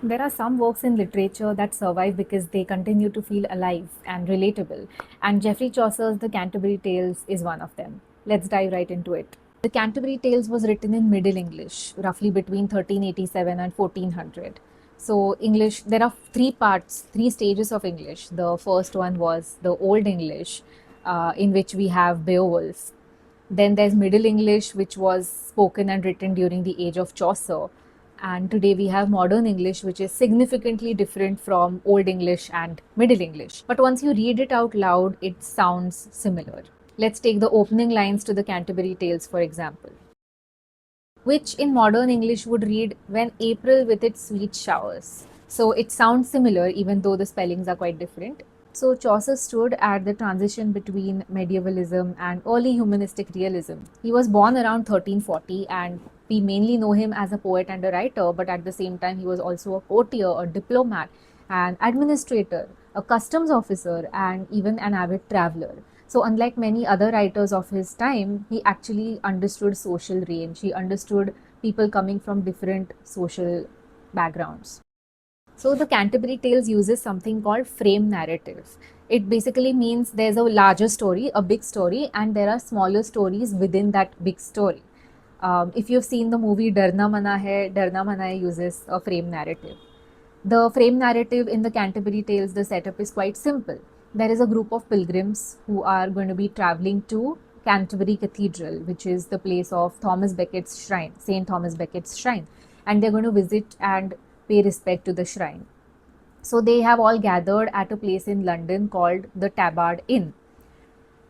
There are some works in literature that survive because they continue to feel alive and relatable, and Geoffrey Chaucer's The Canterbury Tales is one of them. Let's dive right into it. The Canterbury Tales was written in Middle English, roughly between 1387 and 1400. So, English, there are three parts, three stages of English. The first one was the Old English, in which we have Beowulf. Then there's Middle English, which was spoken and written during the age of Chaucer. And today we have modern English, which is significantly different from Old English and Middle English. But once you read it out loud, it sounds similar. Let's take the opening lines to the Canterbury Tales, for example, which in modern English would read, "When April with its sweet showers." So it sounds similar, even though the spellings are quite different. So Chaucer stood at the transition between medievalism and early humanistic realism. He was born around 1340, and we mainly know him as a poet and a writer, but at the same time, he was also a courtier, a diplomat, an administrator, a customs officer, and even an avid traveler. So, unlike many other writers of his time, he actually understood social range. He understood people coming from different social backgrounds. So, the Canterbury Tales uses something called frame narrative. It basically means there's a larger story, a big story, and there are smaller stories within that big story. If you've seen the movie Darna Mana Hai uses a frame narrative. The frame narrative in the Canterbury Tales, the setup is quite simple. There is a group of pilgrims who are going to be traveling to Canterbury Cathedral, which is the place of Thomas Becket's shrine, St. Thomas Becket's shrine, and they're going to visit and pay respect to the shrine. So they have all gathered at a place in London called the Tabard Inn.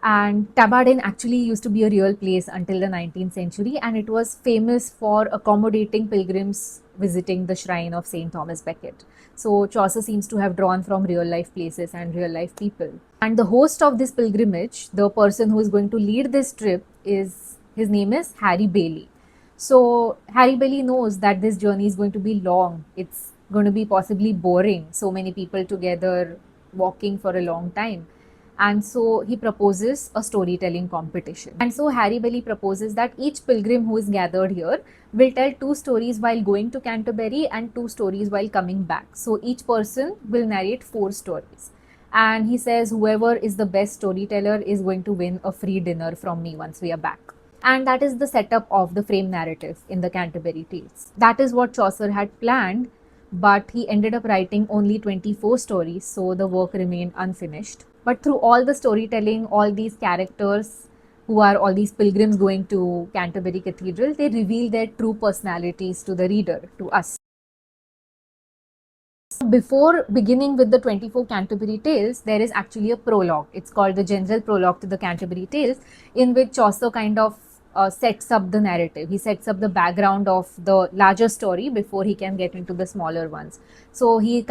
And Tabard Inn actually used to be a real place until the 19th century, and it was famous for accommodating pilgrims visiting the shrine of St. Thomas Becket. So Chaucer seems to have drawn from real life places and real life people. And the host of this pilgrimage, the person who is going to lead this trip, is his name is Harry Bailey. So Harry Bailey knows that this journey is going to be long. It's going to be possibly boring. So many people together walking for a long time. And so he proposes a storytelling competition. And so Harry Bailey proposes that each pilgrim who is gathered here will tell two stories while going to Canterbury and two stories while coming back. So each person will narrate four stories. And he says, whoever is the best storyteller is going to win a free dinner from me once we are back. And that is the setup of the frame narrative in the Canterbury Tales. That is what Chaucer had planned, but he ended up writing only 24 stories, so the work remained unfinished. But through all the storytelling, all these characters who are all these pilgrims going to Canterbury Cathedral, they reveal their true personalities to the reader, to us. Before beginning with the 24 Canterbury Tales, there is actually a prologue. It's called the General Prologue to the Canterbury Tales, in which Chaucer kind of sets up the narrative. He sets up the background of the larger story before he can get into the smaller ones. So he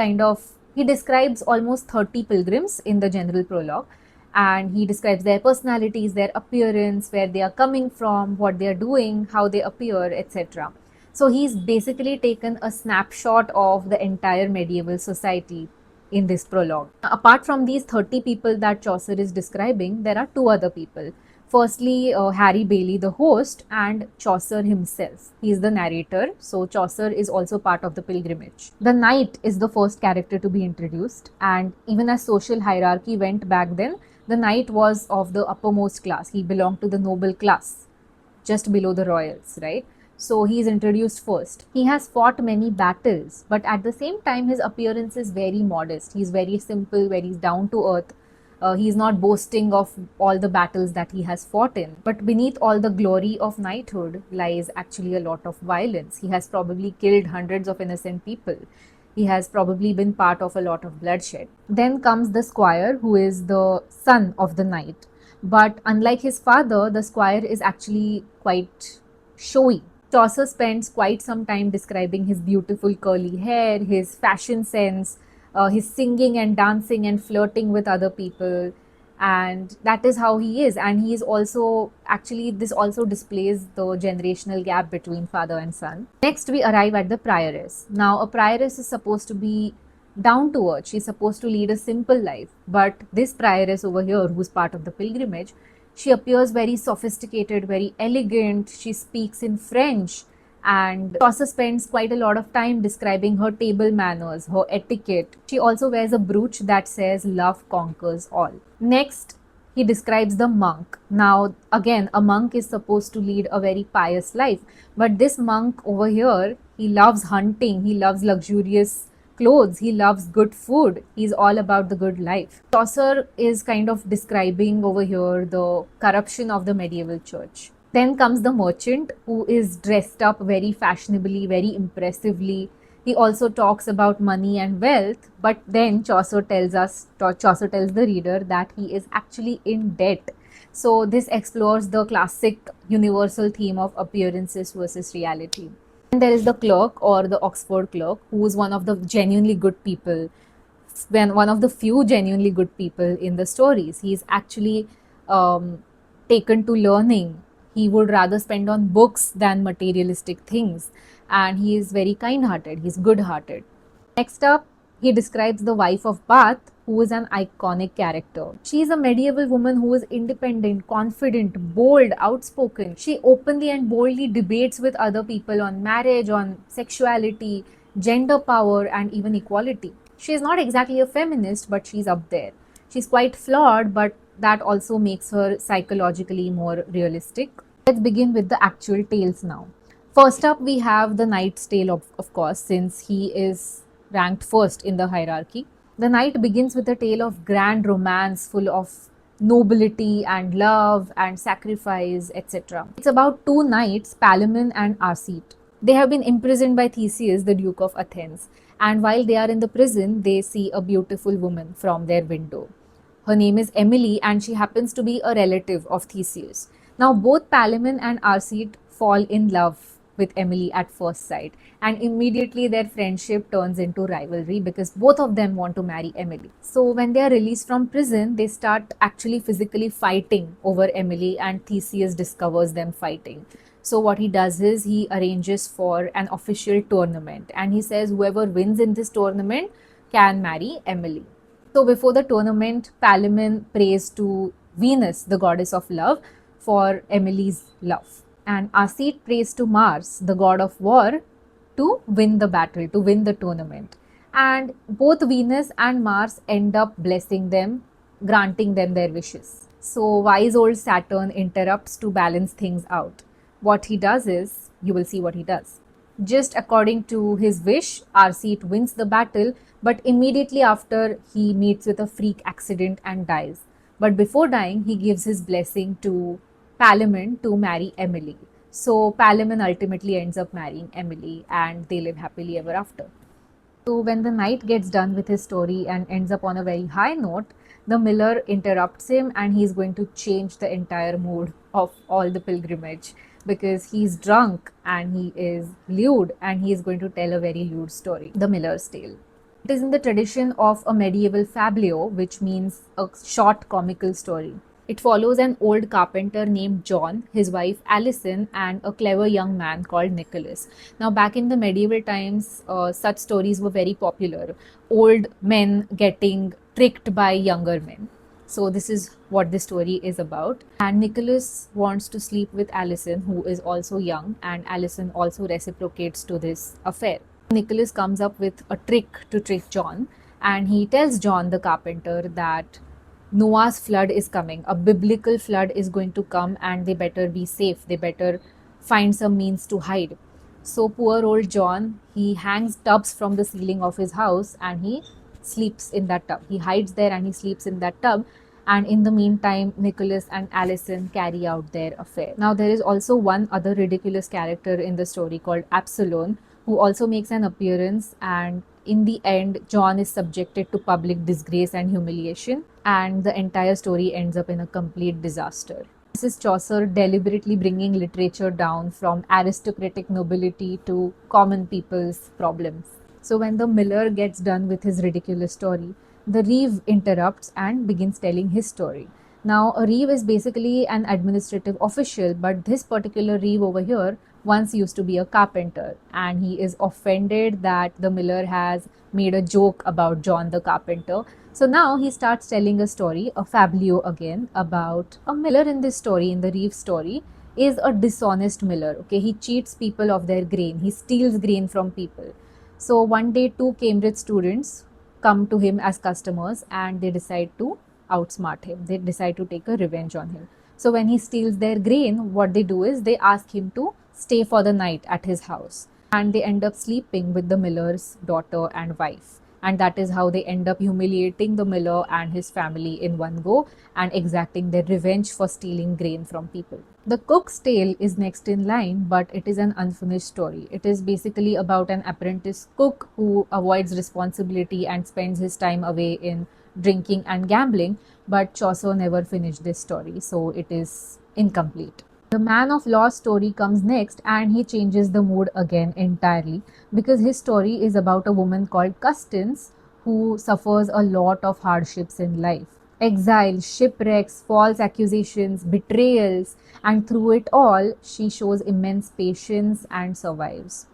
describes almost 30 pilgrims in the General Prologue, and he describes their personalities, their appearance, where they are coming from, what they are doing, how they appear, etc. So he's basically taken a snapshot of the entire medieval society in this prologue. Apart from these 30 people that Chaucer is describing, there are two other people. Firstly, Harry Bailey, the host, and Chaucer himself. He is the narrator, so Chaucer is also part of the pilgrimage. The knight is the first character to be introduced, and even as social hierarchy went back then, the knight was of the uppermost class. He belonged to the noble class, just below the royals, right? So he is introduced first. He has fought many battles, but at the same time, his appearance is very modest. He's very simple, very down to earth. He's not boasting of all the battles that he has fought in. But beneath all the glory of knighthood lies actually a lot of violence. He has probably killed hundreds of innocent people. He has probably been part of a lot of bloodshed. Then comes the squire, who is the son of the knight. But unlike his father, the squire is actually quite showy. Chaucer spends quite some time describing his beautiful curly hair, his fashion sense, his singing and dancing and flirting with other people. And that is how he is. And he is also, actually, this also displays the generational gap between father and son. Next, we arrive at the prioress. Now, a prioress is supposed to be down to earth. She's supposed to lead a simple life. But this prioress over here, who's part of the pilgrimage, she appears very sophisticated, very elegant. She speaks in French, And Chaucer spends quite a lot of time describing her table manners, her etiquette. She also wears a brooch that says love conquers all. Next, he describes the monk. Now, again, a monk is supposed to lead a very pious life, but this monk over here, he loves hunting, he loves luxurious clothes, he loves good food, he's all about the good life. Chaucer is kind of describing over here the corruption of the medieval church. Then comes the merchant, who is dressed up very fashionably, very impressively. He also talks about money and wealth, but then Chaucer tells the reader that he is actually in debt. So this explores the classic universal theme of appearances versus reality. And there is the clerk, or the Oxford clerk, who is one of the genuinely good people, when one of the few genuinely good people in the stories. He is actually taken to learning. He would rather spend on books than materialistic things, and he is very kind hearted, he's good hearted. Next up, he describes the wife of Bath, who is an iconic character. She is a medieval woman who is independent, confident, bold, outspoken. She openly and boldly debates with other people on marriage, on sexuality, gender power, and even equality. She is not exactly a feminist, but she's up there. She's quite flawed, but that also makes her psychologically more realistic. Let's begin with the actual tales now. First up, we have the Knight's Tale, of course, since he is ranked first in the hierarchy. The Knight begins with a tale of grand romance full of nobility and love and sacrifice, etc. It's about two knights, Palamon and Arcite. They have been imprisoned by Theseus, the Duke of Athens, and while they are in the prison, they see a beautiful woman from their window. Her name is Emily, and she happens to be a relative of Theseus. Now, both Palamon and Arcite fall in love with Emily at first sight, and immediately their friendship turns into rivalry because both of them want to marry Emily. So, when they are released from prison, they start actually physically fighting over Emily, and Theseus discovers them fighting. So, what he does is he arranges for an official tournament, and he says whoever wins in this tournament can marry Emily. So before the tournament, Palamon prays to Venus, the goddess of love, for Emily's love. And Arcite prays to Mars, the god of war, to win the battle, to win the tournament. And both Venus and Mars end up blessing them, granting them their wishes. So wise old Saturn interrupts to balance things out. What he does is, you will see what he does. Just according to his wish, Arcite wins the battle, but immediately after he meets with a freak accident and dies. But before dying, he gives his blessing to Palamon to marry Emily. So Palamon ultimately ends up marrying Emily, and they live happily ever after. So when the knight gets done with his story and ends up on a very high note, the miller interrupts him, and he's going to change the entire mood of all the pilgrimage because he's drunk and he is lewd, and he is going to tell a very lewd story, the miller's tale. It is in the tradition of a medieval fablio, which means a short comical story. It follows an old carpenter named John, his wife Alison, and a clever young man called Nicholas. Now, back in the medieval times, such stories were very popular. Old men getting tricked by younger men. So, this is what this story is about. And Nicholas wants to sleep with Alison, who is also young, and Alison also reciprocates to this affair. Nicholas comes up with a trick to trick John, and he tells John the carpenter that Noah's flood is coming. A biblical flood is going to come, and they better be safe. They better find some means to hide. So poor old John, he hangs tubs from the ceiling of his house, and he sleeps in that tub. He hides there and he sleeps in that tub. And in the meantime, Nicholas and Alison carry out their affair. Now, there is also one other ridiculous character in the story called Absalom, who also makes an appearance, and in the end, John is subjected to public disgrace and humiliation, and the entire story ends up in a complete disaster. This is Chaucer deliberately bringing literature down from aristocratic nobility to common people's problems. So when the miller gets done with his ridiculous story, the reeve interrupts and begins telling his story. Now, a reeve is basically an administrative official, but this particular reeve over here once used to be a carpenter, and he is offended that the miller has made a joke about John the carpenter. So now he starts telling a story, a fablio again, about a miller. In this story, in the reeve story, is a dishonest miller. Okay, he cheats people of their grain, he steals grain from people. So one day, two Cambridge students come to him as customers and they decide to outsmart him. They decide to take a revenge on him. So when he steals their grain, what they do is they ask him to stay for the night at his house, and they end up sleeping with the miller's daughter and wife. And that is how they end up humiliating the miller and his family in one go and exacting their revenge for stealing grain from people. The Cook's Tale is next in line, but it is an unfinished story. It is basically about an apprentice cook who avoids responsibility and spends his time away in drinking and gambling, but Chaucer never finished this story, so it is incomplete. The Man of Law story comes next, and he changes the mood again entirely because his story is about a woman called Custance who suffers a lot of hardships in life. Exile, shipwrecks, false accusations, betrayals, and through it all, she shows immense patience and survives.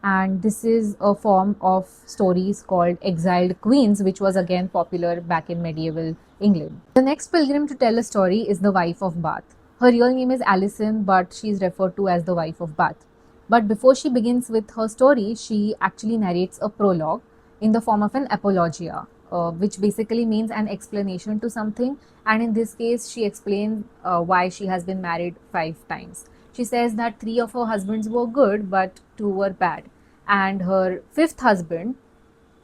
And this is a form of stories called Exiled Queens, which was again popular back in medieval England. The next pilgrim to tell a story is the Wife of Bath. Her real name is Alison, but she is referred to as the Wife of Bath. But before she begins with her story, she actually narrates a prologue in the form of an apologia, which basically means an explanation to something. And in this case, she explains why she has been married 5 times. She says that 3 of her husbands were good, but 2 were bad. And her 5th husband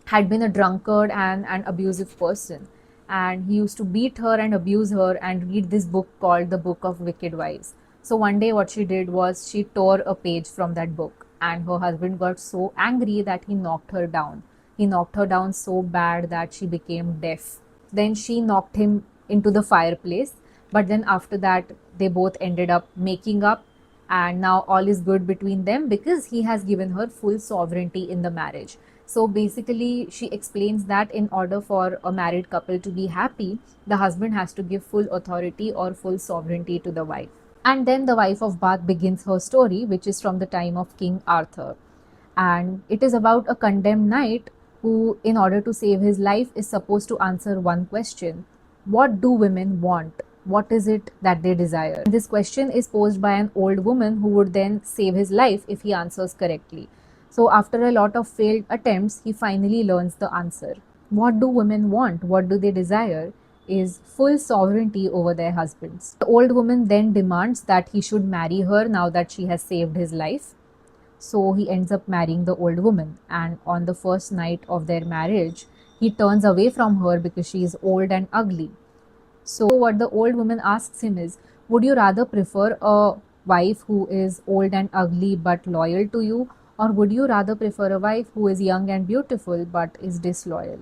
had been a drunkard and an abusive person. And he used to beat her and abuse her and read this book called The Book of Wicked Wives. So one day, what she did was she tore a page from that book, and her husband got so angry that he knocked her down. He knocked her down so bad that she became deaf. Then she knocked him into the fireplace, but then after that, they both ended up making up, and now all is good between them because he has given her full sovereignty in the marriage. So basically, she explains that in order for a married couple to be happy, the husband has to give full authority or full sovereignty to the wife. And then the Wife of Bath begins her story, which is from the time of King Arthur. And it is about a condemned knight who, in order to save his life, is supposed to answer one question: what do women want? What is it that they desire? This question is posed by an old woman who would then save his life if he answers correctly. So, after a lot of failed attempts, he finally learns the answer. What do women want? What do they desire? Is full sovereignty over their husbands. The old woman then demands that he should marry her now that she has saved his life. So he ends up marrying the old woman, and on the first night of their marriage, he turns away from her because she is old and ugly. So what the old woman asks him is, would you rather prefer a wife who is old and ugly but loyal to you, or would you rather prefer a wife who is young and beautiful but is disloyal?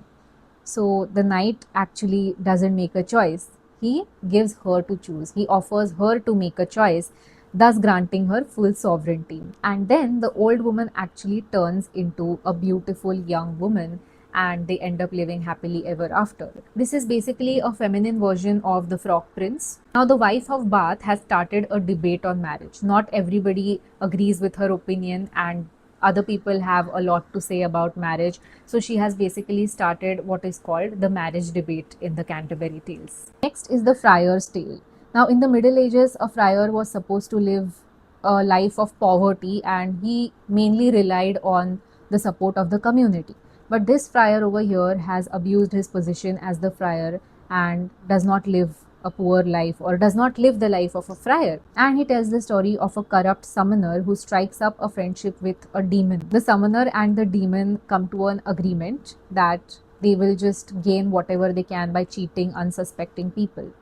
So the knight actually doesn't make a choice. He gives her to choose. He offers her to make a choice, thus granting her full sovereignty. And then the old woman actually turns into a beautiful young woman, and they end up living happily ever after. This is basically a feminine version of the Frog Prince. Now, the Wife of Bath has started a debate on marriage. Not everybody agrees with her opinion, and other people have a lot to say about marriage. So she has basically started what is called the marriage debate in the Canterbury Tales. Next is the Friar's Tale. Now, in the Middle Ages, a friar was supposed to live a life of poverty, and he mainly relied on the support of the community. But this friar over here has abused his position as the friar and does not live a poor life or does not live the life of a friar. And he tells the story of a corrupt summoner who strikes up a friendship with a demon. The summoner and the demon come to an agreement that they will just gain whatever they can by cheating unsuspecting people.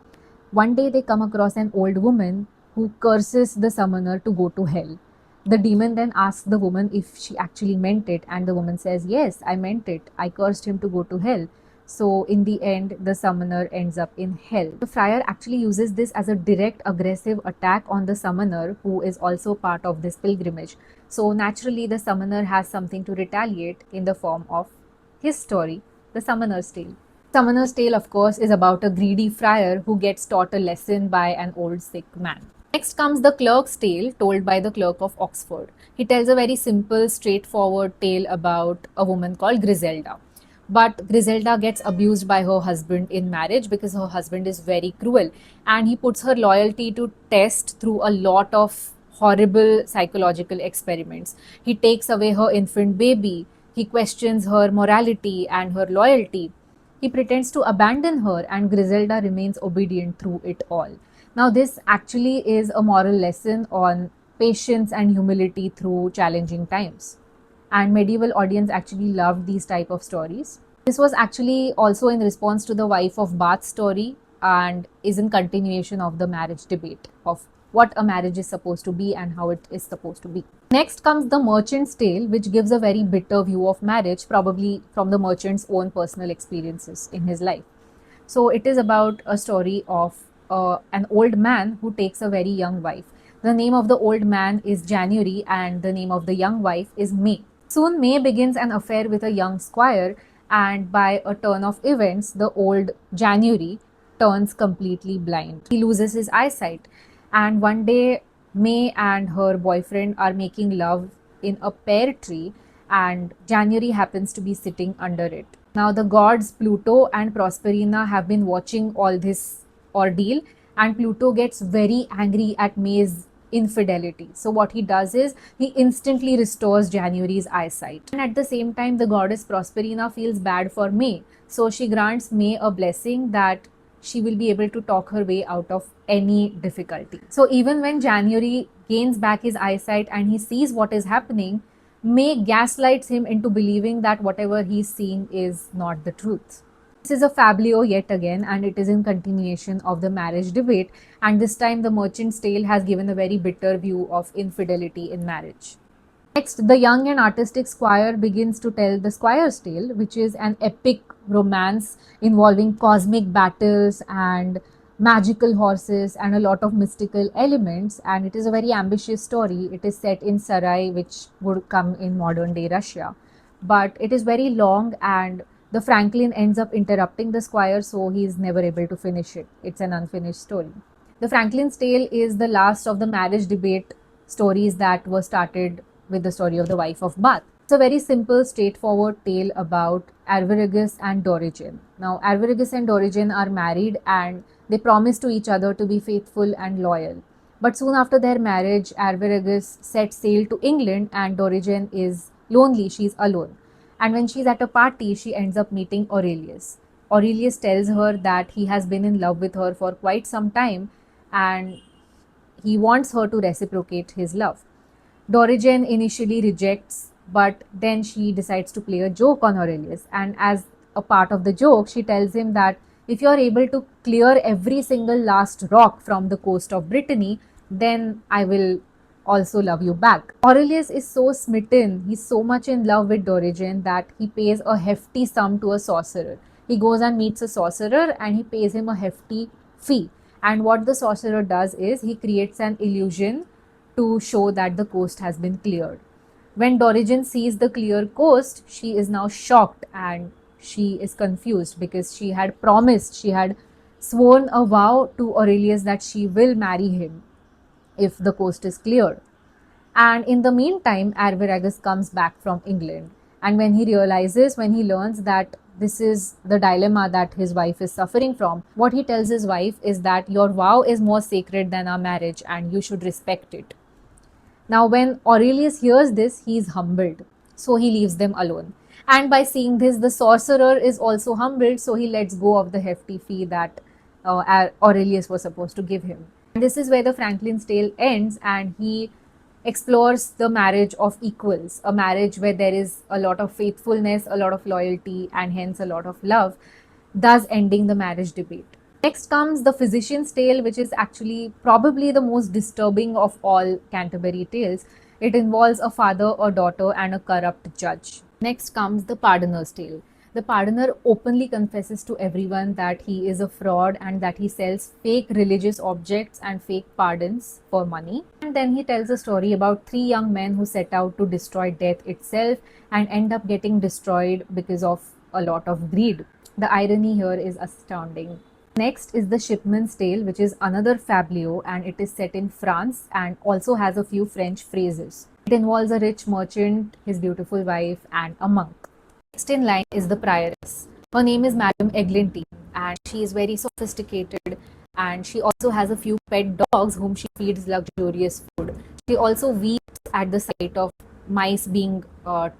One day they come across an old woman who curses the summoner to go to hell. The demon then asks the woman if she actually meant it, and the woman says, yes, I meant it. I cursed him to go to hell. So in the end, the summoner ends up in hell. The friar actually uses this as a direct aggressive attack on the summoner, who is also part of this pilgrimage. So naturally, the summoner has something to retaliate in the form of his story, the Summoner's Tale. Summoner's Tale, of course, is about a greedy friar who gets taught a lesson by an old sick man. Next comes the Clerk's Tale, told by the Clerk of Oxford. He tells a very simple, straightforward tale about a woman called Griselda. But Griselda gets abused by her husband in marriage because her husband is very cruel, and he puts her loyalty to test through a lot of horrible psychological experiments. He takes away her infant baby, he questions her morality and her loyalty. He pretends to abandon her, and Griselda remains obedient through it all. Now, this actually is a moral lesson on patience and humility through challenging times, and medieval audience actually loved these type of stories. This was actually also in response to the wife of Bath story, and is in continuation of the marriage debate of what a marriage is supposed to be and how it is supposed to be. Next comes the merchant's tale, which gives a very bitter view of marriage, probably from the merchant's own personal experiences in his life. So it is about a story of an old man who takes a very young wife. The name of the old man is January, and the name of the young wife is May. Soon, May begins an affair with a young squire, and by a turn of events, the old January turns completely blind. He loses his eyesight, and one day, May and her boyfriend are making love in a pear tree, and January happens to be sitting under it. Now, the gods Pluto and Proserpina have been watching all this ordeal, and Pluto gets very angry at May's infidelity. So, what he does is he instantly restores January's eyesight. And at the same time, the goddess Proserpina feels bad for May. So, she grants May a blessing that she will be able to talk her way out of any difficulty. So, even when January gains back his eyesight and he sees what is happening, May gaslights him into believing that whatever he's seeing is not the truth. This is a fablio yet again, and it is in continuation of the marriage debate, and this time the merchant's tale has given a very bitter view of infidelity in marriage. Next, the young and artistic squire begins to tell the squire's tale, which is an epic romance involving cosmic battles and magical horses and a lot of mystical elements. And it is a very ambitious story. It is set in Sarai, which would come in modern day Russia. But it is very long, and the Franklin ends up interrupting the squire, so he is never able to finish it. It's an unfinished story. The Franklin's Tale is the last of the marriage debate stories that were started with the story of the wife of Bath. It's a very simple, straightforward tale about Arviragus and Dorigen. Now, Arviragus and Dorigen are married, and they promise to each other to be faithful and loyal. But soon after their marriage, Arviragus sets sail to England, and Dorigen is lonely, she's alone. And when she's at a party, she ends up meeting Aurelius. Aurelius tells her that he has been in love with her for quite some time, and he wants her to reciprocate his love. Dorigen initially rejects, but then she decides to play a joke on Aurelius. And as a part of the joke, she tells him that if you are able to clear every single last rock from the coast of Brittany, then I will also love you back. Aurelius is so smitten, he's so much in love with Dorigen that he pays a hefty sum to a sorcerer. He goes and meets a sorcerer and he pays him a hefty fee. And what the sorcerer does is he creates an illusion to show that the coast has been cleared. When Dorigen sees the clear coast, she is now shocked and she is confused because she had promised, she had sworn a vow to Aurelius that she will marry him if the coast is cleared. And in the meantime, Arviragus comes back from England. And when he learns that this is the dilemma that his wife is suffering from, what he tells his wife is that your vow is more sacred than our marriage and you should respect it. Now, when Aurelius hears this, he is humbled. So he leaves them alone. And by seeing this, the sorcerer is also humbled. So he lets go of the hefty fee that Aurelius was supposed to give him. And this is where the Franklin's Tale ends, and he explores the marriage of equals, a marriage where there is a lot of faithfulness, a lot of loyalty, and hence a lot of love, thus ending the marriage debate. Next comes the Physician's Tale, which is actually probably the most disturbing of all Canterbury tales. It involves a father, a daughter, and a corrupt judge. Next comes the Pardoner's Tale. The pardoner openly confesses to everyone that he is a fraud and that he sells fake religious objects and fake pardons for money. And then he tells a story about three young men who set out to destroy death itself and end up getting destroyed because of a lot of greed. The irony here is astounding. Next is the Shipman's Tale, which is another fablio, and it is set in France and also has a few French phrases. It involves a rich merchant, his beautiful wife, and a monk. Next in line is the prioress. Her name is Madame Eglantine, and she is very sophisticated, and she also has a few pet dogs whom she feeds luxurious food. She also weeps at the sight of mice being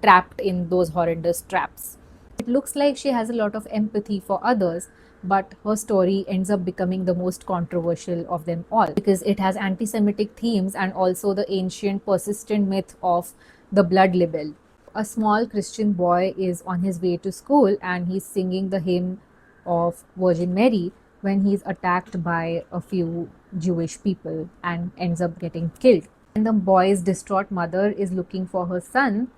trapped in those horrendous traps. It looks like she has a lot of empathy for others, but her story ends up becoming the most controversial of them all because it has anti Semitic themes and also the ancient persistent myth of the blood libel. A small Christian boy is on his way to school and he's singing the hymn of Virgin Mary when he's attacked by a few Jewish people and ends up getting killed. And the boy's distraught mother is looking for her son.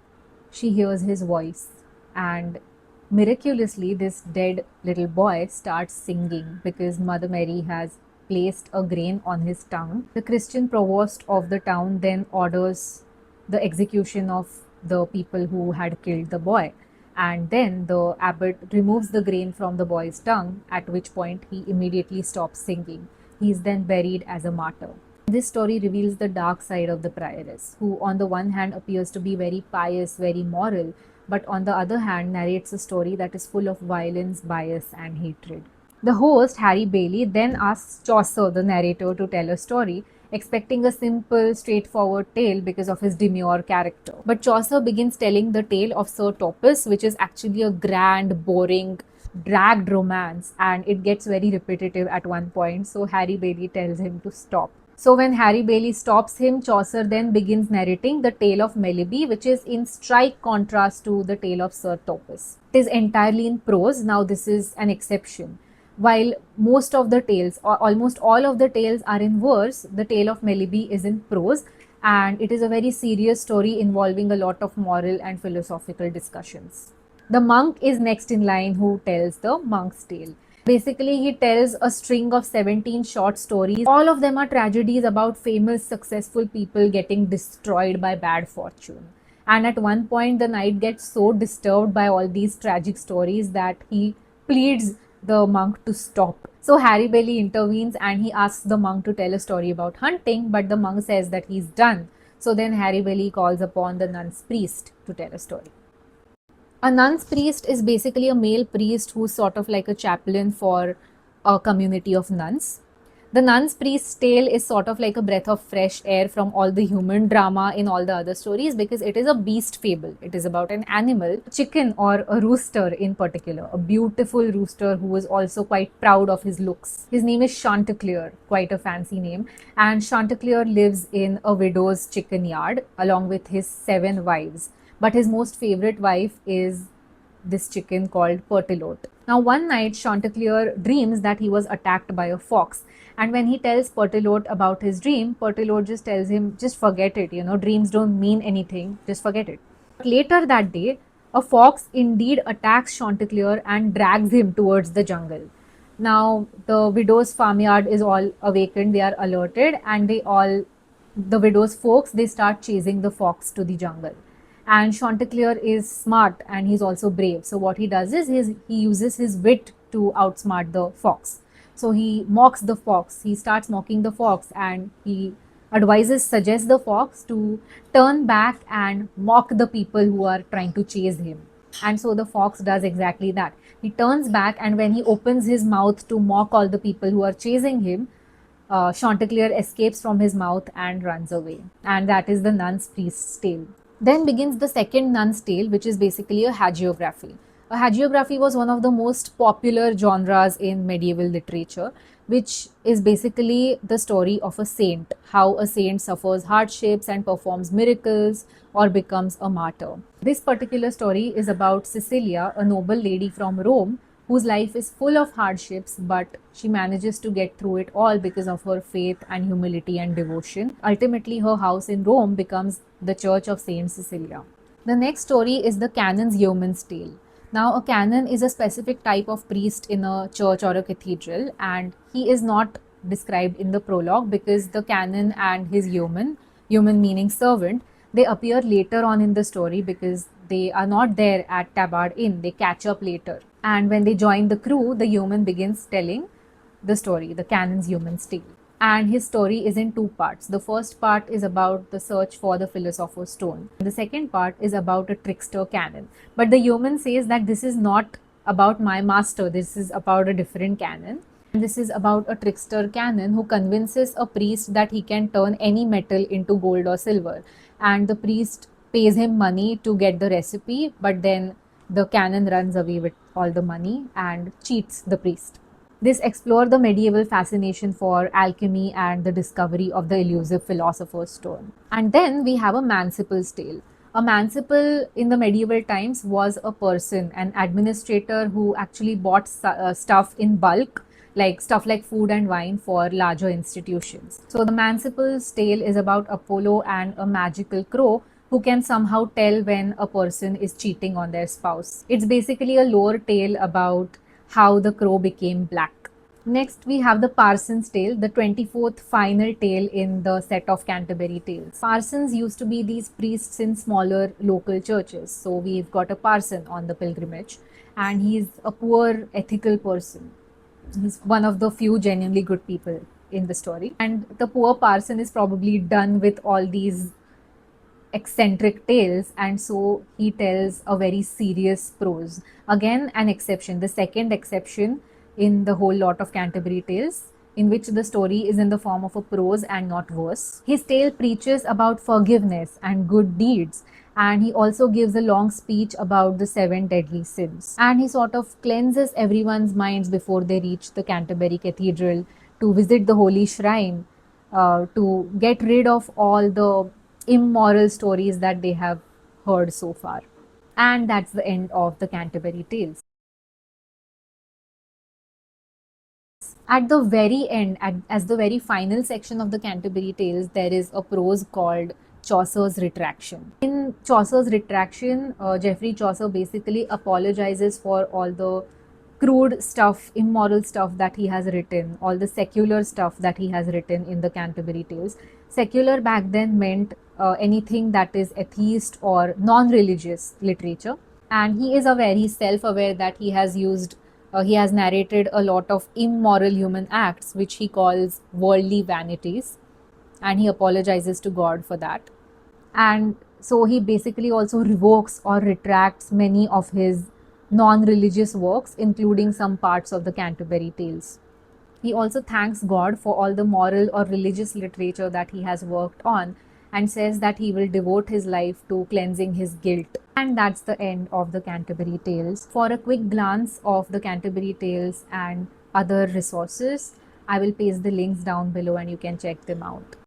She hears his voice, and miraculously, this dead little boy starts singing because Mother Mary has placed a grain on his tongue. The Christian provost of the town then orders the execution of the people who had killed the boy. And then the abbot removes the grain from the boy's tongue, at which point he immediately stops singing. He is then buried as a martyr. This story reveals the dark side of the prioress, who, on the one hand, appears to be very pious, very moral, but on the other hand, narrates a story that is full of violence, bias, and hatred. The host, Harry Bailey, then asks Chaucer, the narrator, to tell a story, expecting a simple, straightforward tale because of his demure character. But Chaucer begins telling the tale of Sir Topas, which is actually a grand, boring, dragged romance, and it gets very repetitive at one point, so Harry Bailey tells him to stop. So when Harry Bailey stops him, Chaucer then begins narrating the tale of Melibea, which is in strike contrast to the tale of Sir Topas. It is entirely in prose. Now this is an exception. While most of the tales, or almost all of the tales, are in verse, the tale of Melibea is in prose, and it is a very serious story involving a lot of moral and philosophical discussions. The monk is next in line, who tells the monk's tale. Basically, he tells a string of 17 short stories. All of them are tragedies about famous, successful people getting destroyed by bad fortune. And at one point, the knight gets so disturbed by all these tragic stories that he pleads the monk to stop. So Harry Bailey intervenes and he asks the monk to tell a story about hunting, but the monk says that he's done. So then Harry Bailey calls upon the nun's priest to tell a story. A nun's priest is basically a male priest who's sort of like a chaplain for a community of nuns. The nun's priest's tale is sort of like a breath of fresh air from all the human drama in all the other stories because it is a beast fable. It is about an animal, a chicken or a rooster in particular, a beautiful rooster who is also quite proud of his looks. His name is Chanticleer, quite a fancy name, and Chanticleer lives in a widow's chicken yard along with his 7 wives. But his most favorite wife is this chicken called Pertilote. Now, one night, Chanticleer dreams that he was attacked by a fox. And when he tells Pertilote about his dream, Pertilote just tells him, just forget it, dreams don't mean anything, just forget it. But later that day, a fox indeed attacks Chanticleer and drags him towards the jungle. Now, the widow's farmyard is all awakened, they are alerted, and the widow's folks, they start chasing the fox to the jungle. And Chanticleer is smart and he's also brave. So what he does is he uses his wit to outsmart the fox. So he mocks the fox. He starts mocking the fox and he suggests the fox to turn back and mock the people who are trying to chase him. And so the fox does exactly that. He turns back, and when he opens his mouth to mock all the people who are chasing him, Chanticleer escapes from his mouth and runs away. And that is the nun's priest's tale. Then begins the second nun's tale, which is basically a hagiography. A hagiography was one of the most popular genres in medieval literature, which is basically the story of a saint, how a saint suffers hardships and performs miracles or becomes a martyr. This particular story is about Cecilia, a noble lady from Rome, whose life is full of hardships, but she manages to get through it all because of her faith and humility and devotion. Ultimately, her house in Rome becomes the Church of Saint Cecilia. The next story is the canon's yeoman's tale. Now, a canon is a specific type of priest in a church or a cathedral, and he is not described in the prologue because the canon and his yeoman meaning servant, they appear later on in the story because they are not there at Tabard Inn, they catch up later. And when they join the crew, the yeoman begins telling the story, the canon's yeoman's tale. And his story is in two parts. The first part is about the search for the Philosopher's Stone. The second part is about a trickster canon. But the human says that this is not about my master, this is about a different canon. And this is about a trickster canon who convinces a priest that he can turn any metal into gold or silver. And the priest pays him money to get the recipe, but then the canon runs away with all the money and cheats the priest. This explored the medieval fascination for alchemy and the discovery of the elusive philosopher's stone. And then we have a Manciple's tale. A Manciple in the medieval times was a person, an administrator who actually bought stuff in bulk, like stuff like food and wine for larger institutions. So the Manciple's tale is about Apollo and a magical crow who can somehow tell when a person is cheating on their spouse. It's basically a lore tale about how the crow became black. Next, we have the Parsons Tale, the 24th final tale in the set of Canterbury Tales. Parsons used to be these priests in smaller local churches. So we've got a parson on the pilgrimage, and he's a poor ethical person. He's one of the few genuinely good people in the story. And the poor parson is probably done with all these eccentric tales, and so he tells a very serious prose. Again, an exception, the second exception in the whole lot of Canterbury Tales, in which the story is in the form of a prose and not verse. His tale preaches about forgiveness and good deeds, and he also gives a long speech about the seven deadly sins. And he sort of cleanses everyone's minds before they reach the Canterbury Cathedral to visit the holy shrine, to get rid of all the immoral stories that they have heard so far. And that's the end of the Canterbury Tales. At the very end, as the very final section of the Canterbury Tales, there is a prose called Chaucer's Retraction. In Chaucer's Retraction, Geoffrey Chaucer basically apologizes for all the crude stuff, immoral stuff that he has written, all the secular stuff that he has written in the Canterbury Tales. Secular back then meant anything that is atheist or non-religious literature. And he is aware, he's self-aware that he has narrated a lot of immoral human acts, which he calls worldly vanities, and he apologizes to God for that. And so he basically also revokes or retracts many of his non-religious works, including some parts of the Canterbury Tales. He also thanks God for all the moral or religious literature that he has worked on, and says that he will devote his life to cleansing his guilt. And that's the end of the Canterbury Tales. For a quick glance of the Canterbury Tales and other resources, I will paste the links down below and you can check them out.